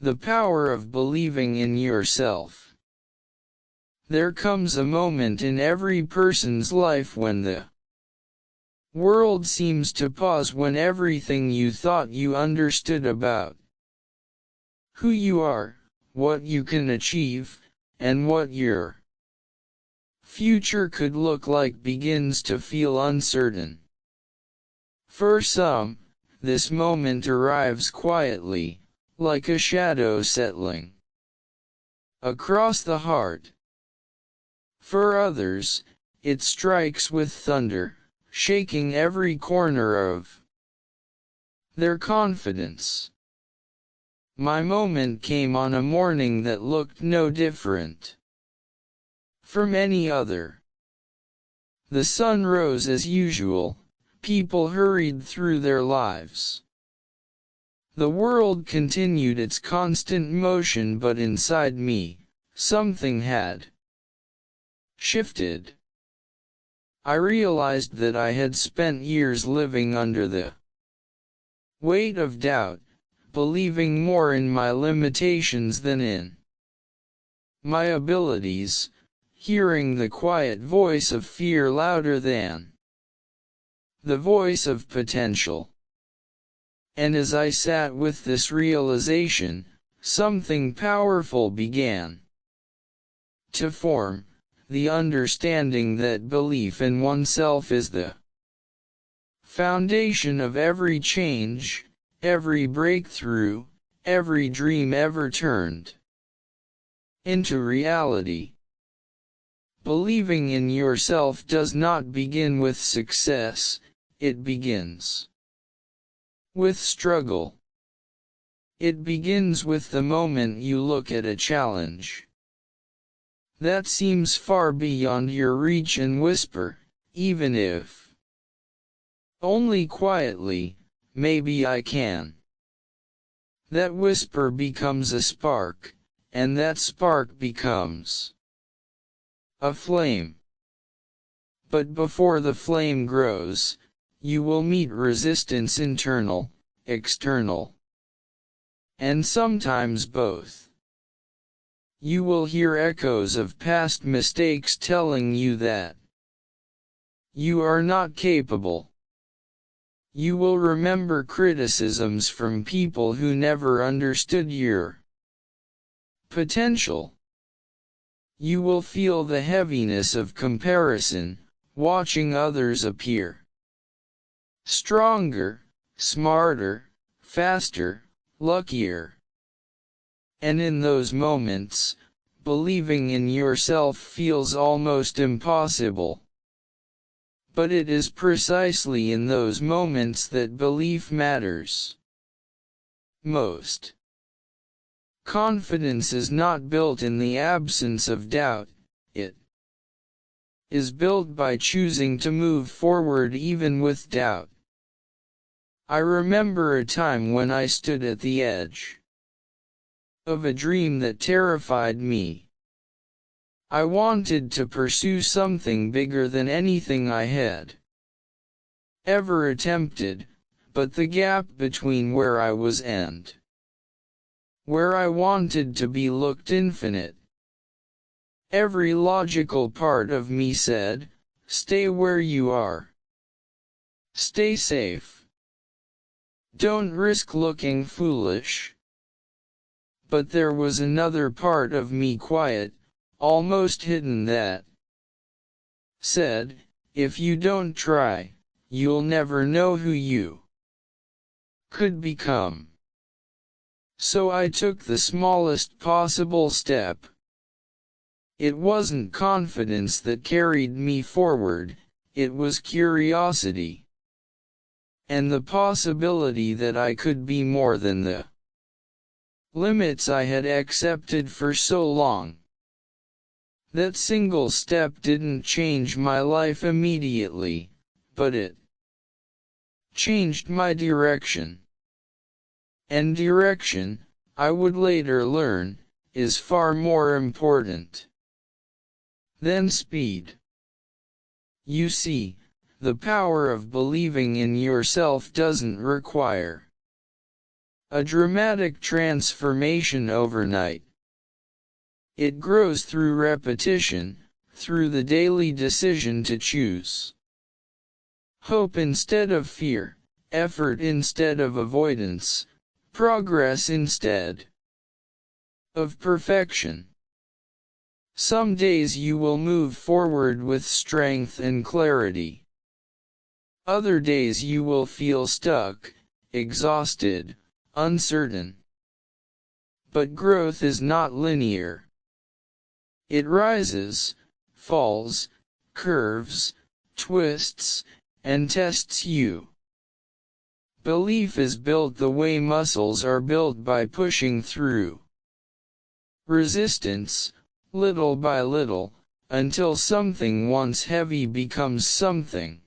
The power of believing in yourself. There comes a moment in every person's life when the world seems to pause, when everything you thought you understood about who you are, what you can achieve, and what your future could look like begins to feel uncertain. For some, this moment arrives quietly, like a shadow settling across the heart. For others, it strikes with thunder, shaking every corner of their confidence. My moment came on a morning that looked no different from any other. The sun rose as usual, people hurried through their lives. The world continued its constant motion, but inside me, something had shifted. I realized that I had spent years living under the weight of doubt, believing more in my limitations than in my abilities, hearing the quiet voice of fear louder than the voice of potential. And as I sat with this realization, something powerful began to form, the understanding that belief in oneself is the foundation of every change, every breakthrough, every dream ever turned into reality. Believing in yourself does not begin with success, it begins with struggle. It begins with the moment you look at a challenge that seems far beyond your reach and whisper, even if only quietly, maybe I can. That whisper becomes a spark, and that spark becomes a flame. But before the flame grows, you will meet resistance, internal, external, and sometimes both. You will hear echoes of past mistakes telling you that you are not capable. You will remember criticisms from people who never understood your potential. You will feel the heaviness of comparison, watching others appear stronger, smarter, faster, luckier. And in those moments, believing in yourself feels almost impossible. But it is precisely in those moments that belief matters most. Confidence is not built in the absence of doubt, it is built by choosing to move forward even with doubt. I remember a time when I stood at the edge of a dream that terrified me. I wanted to pursue something bigger than anything I had ever attempted, but the gap between where I was and where I wanted to be looked infinite. Every logical part of me said, stay where you are. Stay safe. Don't risk looking foolish. But there was another part of me, quiet, almost hidden, that said, if you don't try, you'll never know who you could become. So I took the smallest possible step. It wasn't confidence that carried me forward, it was curiosity. And the possibility that I could be more than the limits I had accepted for so long. That single step didn't change my life immediately, but it changed my direction. And direction, I would later learn, is far more important than speed. You see, the power of believing in yourself doesn't require a dramatic transformation overnight. It grows through repetition, through the daily decision to choose hope instead of fear, effort instead of avoidance, progress instead of perfection. Some days you will move forward with strength and clarity. Other days you will feel stuck, exhausted, uncertain. But growth is not linear. It rises, falls, curves, twists, and tests you. Belief is built the way muscles are built, by pushing through resistance, little by little, until something once heavy becomes something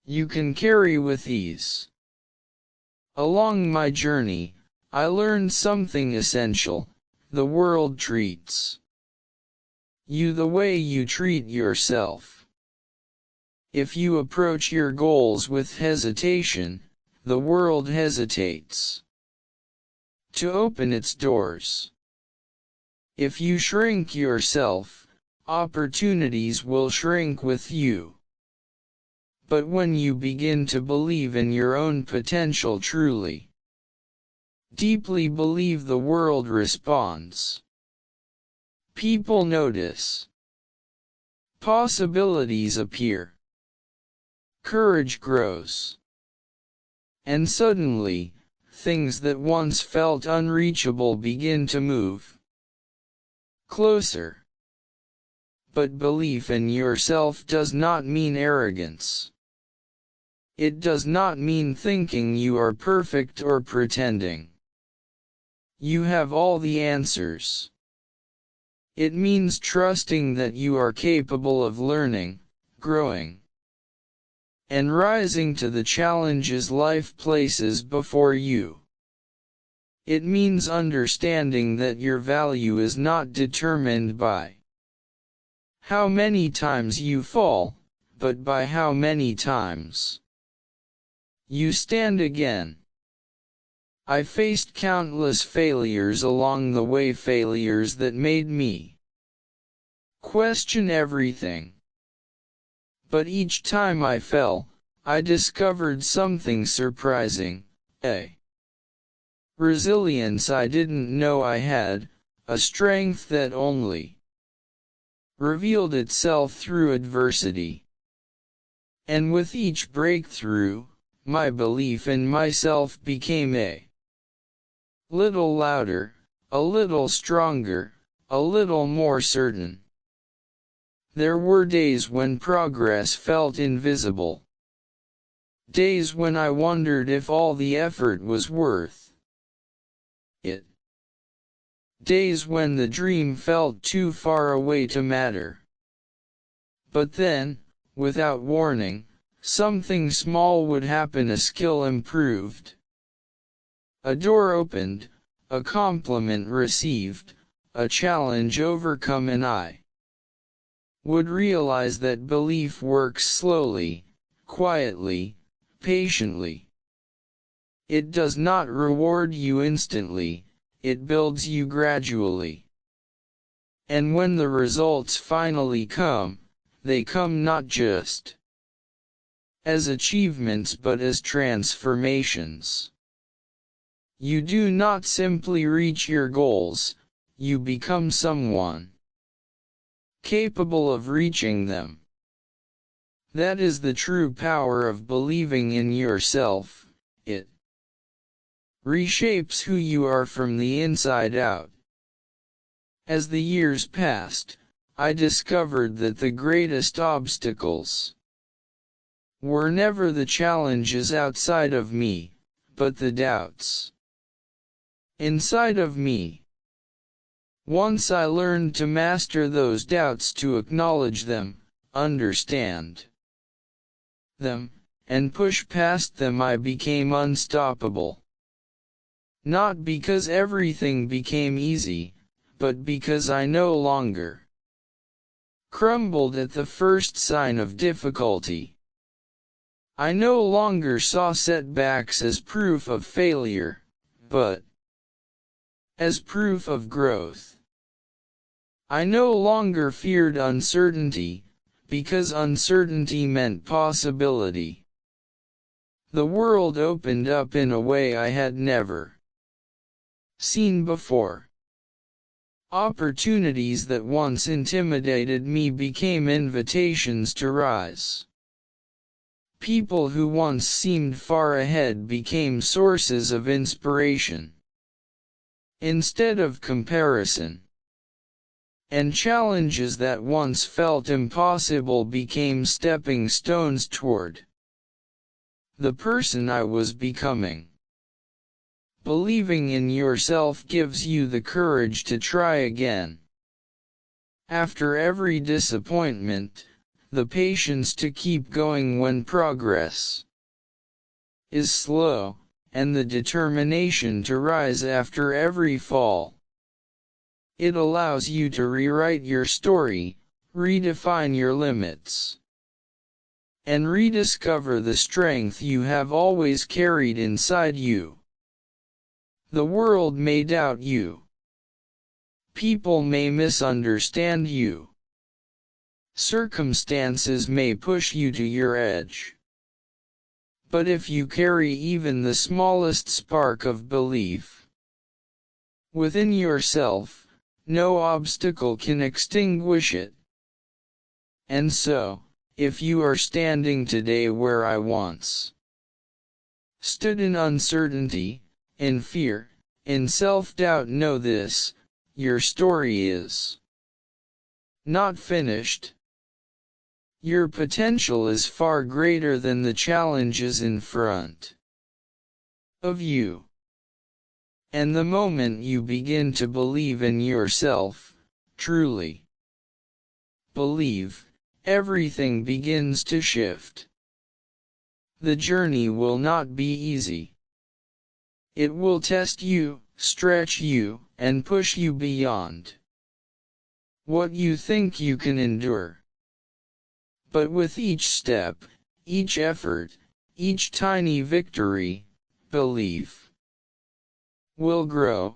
you can carry with ease. Along my journey, I learned something essential: the world treats you the way you treat yourself. If you approach your goals with hesitation, the world hesitates to open its doors. If you shrink yourself, opportunities will shrink with you. But when you begin to believe in your own potential truly, deeply believe, the world responds. People notice. Possibilities appear. Courage grows. And suddenly, things that once felt unreachable begin to move closer. But belief in yourself does not mean arrogance. It does not mean thinking you are perfect or pretending you have all the answers. It means trusting that you are capable of learning, growing, and rising to the challenges life places before you. It means understanding that your value is not determined by how many times you fall, but by how many times you stand again. I faced countless failures along the way, failures that made me question everything. But each time I fell, I discovered something surprising: a resilience I didn't know I had, a strength that only revealed itself through adversity. And with each breakthrough, my belief in myself became a little louder, a little stronger, a little more certain. There were days when progress felt invisible. Days when I wondered if all the effort was worth it. Days when the dream felt too far away to matter. But then, without warning, something small would happen: a skill improved, a door opened, a compliment received, a challenge overcome, and I would realize that belief works slowly, quietly, patiently. It does not reward you instantly, it builds you gradually. And when the results finally come, they come not just as achievements but as transformations. You do not simply reach your goals, you become someone capable of reaching them. That is the true power of believing in yourself. It reshapes who you are from the inside out. As the years passed, I discovered that the greatest obstacles were never the challenges outside of me, but the doubts inside of me. Once I learned to master those doubts, to acknowledge them, understand them, and push past them, I became unstoppable. Not because everything became easy, but because I no longer crumbled at the first sign of difficulty. I no longer saw setbacks as proof of failure, but as proof of growth. I no longer feared uncertainty, because uncertainty meant possibility. The world opened up in a way I had never seen before. Opportunities that once intimidated me became invitations to rise. People who once seemed far ahead became sources of inspiration instead of comparison. And challenges that once felt impossible became stepping stones toward the person I was becoming. Believing in yourself gives you the courage to try again. After every disappointment, the patience to keep going when progress is slow, and the determination to rise after every fall. It allows you to rewrite your story, redefine your limits, and rediscover the strength you have always carried inside you. The world may doubt you. People may misunderstand you. Circumstances may push you to your edge. But if you carry even the smallest spark of belief within yourself, no obstacle can extinguish it. And so, if you are standing today where I once stood in uncertainty, in fear, in self-doubt, know this: your story is not finished. Your potential is far greater than the challenges in front of you. And the moment you begin to believe in yourself, truly believe, everything begins to shift. The journey will not be easy. It will test you, stretch you, and push you beyond what you think you can endure. But with each step, each effort, each tiny victory, belief will grow.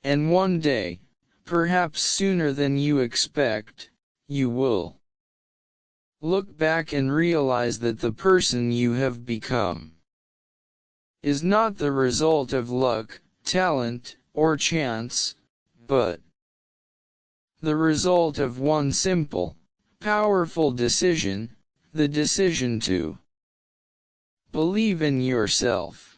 And one day, perhaps sooner than you expect, you will look back and realize that the person you have become is not the result of luck, talent, or chance, but the result of one simple, powerful decision, the decision to believe in yourself.